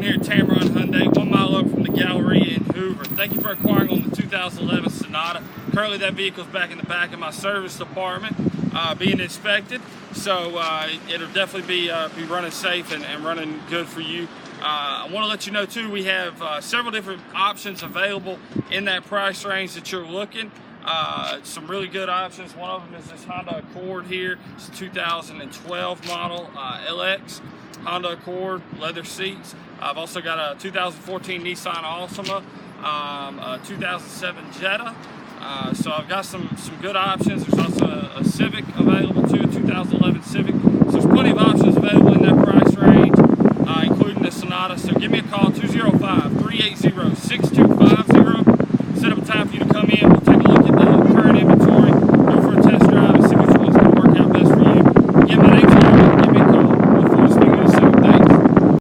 here at Tameron Hyundai, 1 mile up from the gallery in Hoover. Thank you for inquiring on the 2011 Sonata. Currently that vehicle's back in the back of my service department being inspected, so it'll definitely be running safe and running good for you. I want to let you know too, we have several different options available in that price range that you're looking. Some really good options. One of them is this Honda Accord here. It's a 2012 model LX Honda Accord, leather seats. I've also got a 2014 Nissan Altima, a 2007 Jetta. So I've got some good options. There's also a Civic available too, a 2011 Civic. So there's plenty of options available in that price range, including the Sonata. So give me a call, 205-380